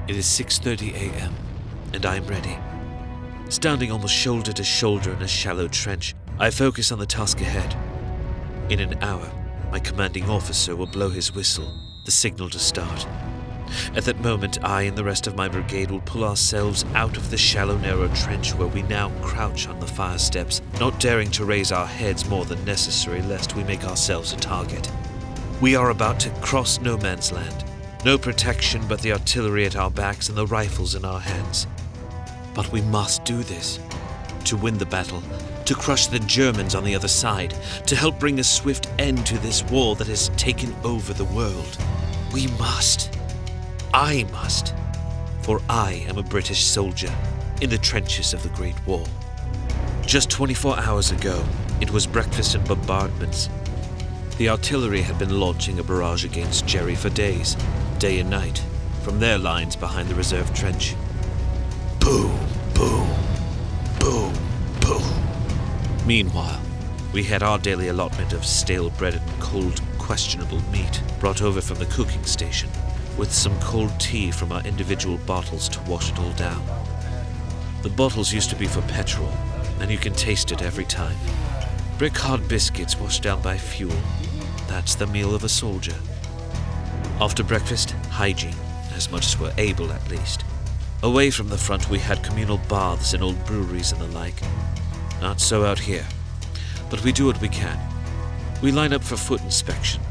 It is 6:30 a.m., and I am ready. Standing almost shoulder to shoulder in a shallow trench, I focus on the task ahead. In an hour, my commanding officer will blow his whistle, the signal to start. At that moment, I and the rest of my brigade will pull ourselves out of the shallow, narrow trench where we now crouch on the fire steps, not daring to raise our heads more than necessary lest we make ourselves a target. We are about to cross no man's land. No protection but the artillery at our backs and the rifles in our hands. But we must do this. To win the battle, to crush the Germans on the other side, to help bring a swift end to this war that has taken over the world. We must. I must. For I am a British soldier in the trenches of the Great War. Just 24 hours ago, it was breakfast and bombardments. The artillery had been launching a barrage against Jerry for days, day and night, from their lines behind the reserve trench. Boom, boom, boom, boom. Meanwhile, we had our daily allotment of stale bread and cold, questionable meat brought over from the cooking station, with some cold tea from our individual bottles to wash it all down. The bottles used to be for petrol, and you can taste it every time. Brick-hard biscuits washed down by fuel. That's the meal of a soldier. After breakfast, hygiene, as much as we're able at least. Away from the front we had communal baths in old breweries and the like. Not so out here, but we do what we can. We line up for foot inspection.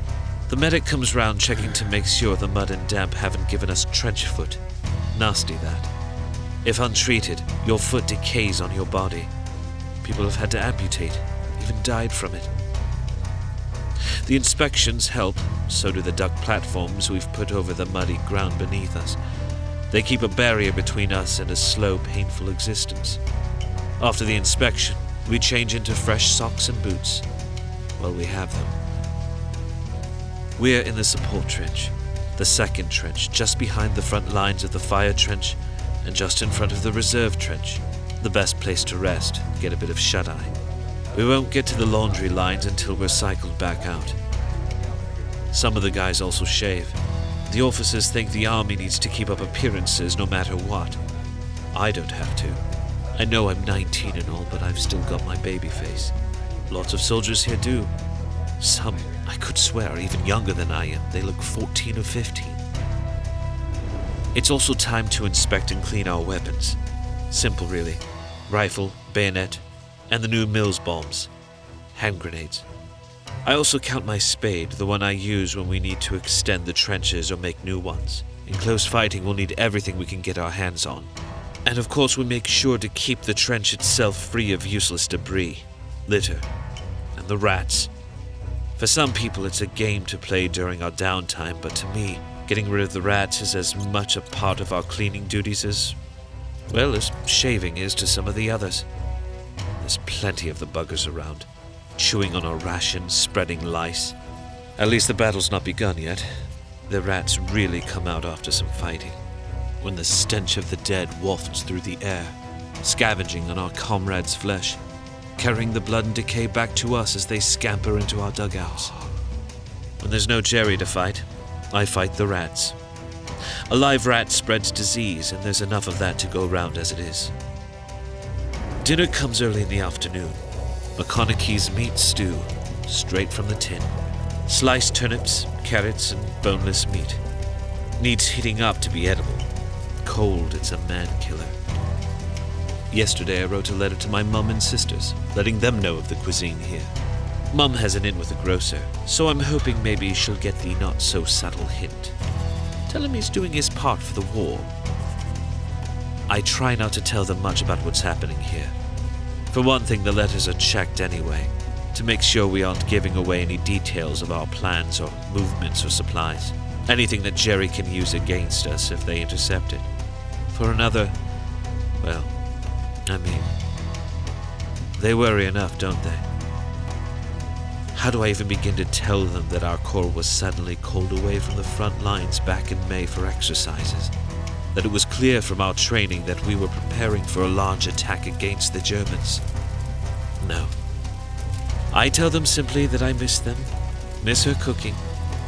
The medic comes round checking to make sure the mud and damp haven't given us trench foot. Nasty that. If untreated, your foot decays on your body. People have had to amputate, even died from it. The inspections help, so do the duck platforms we've put over the muddy ground beneath us. They keep a barrier between us and a slow, painful existence. After the inspection, we change into fresh socks and boots. Well, we have them. We're in the support trench, the second trench, just behind the front lines of the fire trench and just in front of the reserve trench. The best place to rest, get a bit of shut-eye. We won't get to the laundry lines until we're cycled back out. Some of the guys also shave. The officers think the army needs to keep up appearances no matter what. I don't have to. I know I'm 19 and all, but I've still got my baby face. Lots of soldiers here do. Some, I could swear, are even younger than I am. They look 14 or 15. It's also time to inspect and clean our weapons. Simple, really. Rifle, bayonet, and the new Mills bombs. Hand grenades. I also count my spade, the one I use when we need to extend the trenches or make new ones. In close fighting, we'll need everything we can get our hands on. And of course, we make sure to keep the trench itself free of useless debris, litter, and the rats. For some people, it's a game to play during our downtime, but to me, getting rid of the rats is as much a part of our cleaning duties as shaving is to some of the others. There's plenty of the buggers around, chewing on our rations, spreading lice. At least the battle's not begun yet. The rats really come out after some fighting, when the stench of the dead wafts through the air, scavenging on our comrades' flesh, carrying the blood and decay back to us as they scamper into our dugouts. When there's no Jerry to fight, I fight the rats. A live rat spreads disease, and there's enough of that to go round as it is. Dinner comes early in the afternoon. McConaughey's meat stew, straight from the tin. Sliced turnips, carrots, and boneless meat. Needs heating up to be edible. Cold, it's a man-killer. Yesterday I wrote a letter to my mum and sisters, letting them know of the cuisine here. Mum has an in with a grocer, so I'm hoping maybe she'll get the not-so-subtle hint. Tell him he's doing his part for the war. I try not to tell them much about what's happening here. For one thing, the letters are checked anyway, to make sure we aren't giving away any details of our plans or movements or supplies. Anything that Jerry can use against us if they intercept it. For another, they worry enough, don't they? How do I even begin to tell them that our corps was suddenly called away from the front lines back in May for exercises? That it was clear from our training that we were preparing for a large attack against the Germans? No. I tell them simply that I miss them, miss her cooking,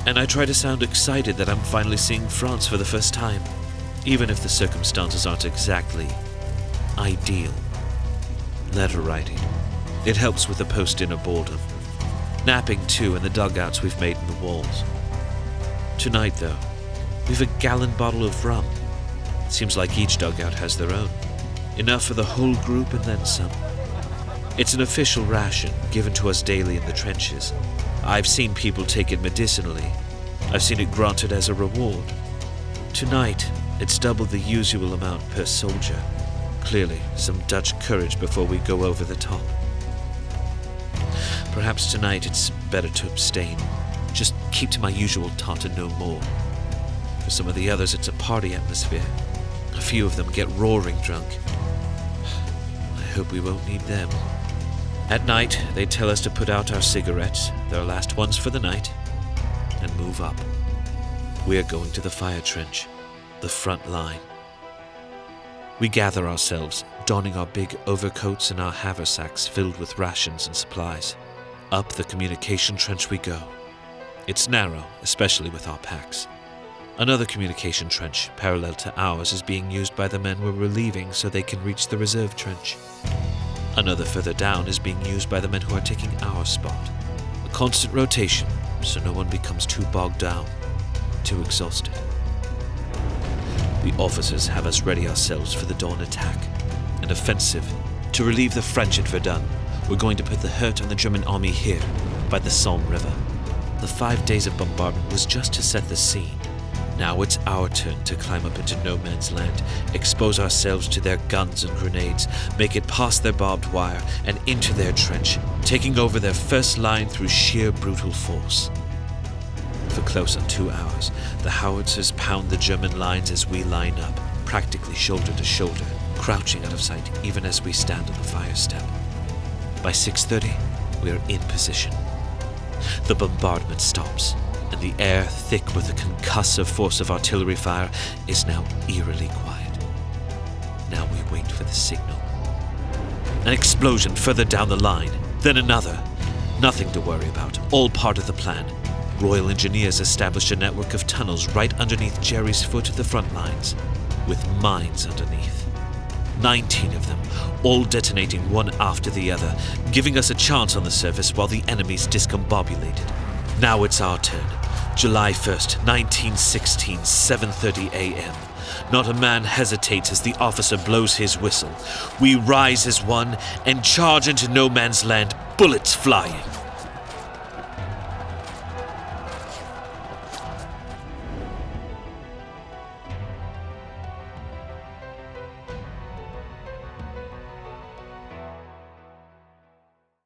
and I try to sound excited that I'm finally seeing France for the first time. even if the circumstances aren't exactly ideal. Letter writing. It helps with the post-dinner boredom. Napping too in the dugouts we've made in the walls. Tonight, though, we've a gallon bottle of rum. Seems like each dugout has their own. Enough for the whole group and then some. It's an official ration given to us daily in the trenches. I've seen people take it medicinally. I've seen it granted as a reward. Tonight, it's double the usual amount per soldier. Clearly, some Dutch courage before we go over the top. Perhaps tonight it's better to abstain. Just keep to my usual tot and no more. For some of the others, it's a party atmosphere. A few of them get roaring drunk. I hope we won't need them. At night, they tell us to put out our cigarettes, their last ones for the night, and move up. We're going to the fire trench, the front line. We gather ourselves, donning our big overcoats and our haversacks filled with rations and supplies. Up the communication trench we go. It's narrow, especially with our packs. Another communication trench, parallel to ours, is being used by the men we're relieving so they can reach the reserve trench. Another further down is being used by the men who are taking our spot. A constant rotation, so no one becomes too bogged down, too exhausted. The officers have us ready ourselves for the dawn attack, an offensive. To relieve the French at Verdun, we're going to put the hurt on the German army here, by the Somme River. The 5 days of bombardment was just to set the scene. Now it's our turn to climb up into no man's land, expose ourselves to their guns and grenades, make it past their barbed wire and into their trench, taking over their first line through sheer brutal force. For close on 2 hours, the howitzers pound the German lines as we line up, practically shoulder to shoulder, crouching out of sight even as we stand on the fire step. By 6:30, we are in position. The bombardment stops, and the air, thick with the concussive force of artillery fire, is now eerily quiet. Now we wait for the signal. An explosion further down the line, then another. Nothing to worry about, all part of the plan. Royal Engineers established a network of tunnels right underneath Jerry's foot at the front lines, with mines underneath. 19 of them, all detonating one after the other, giving us a chance on the surface while the enemy's discombobulated. Now it's our turn. July 1st, 1916, 7:30 a.m. Not a man hesitates as the officer blows his whistle. We rise as one and charge into no man's land, bullets flying.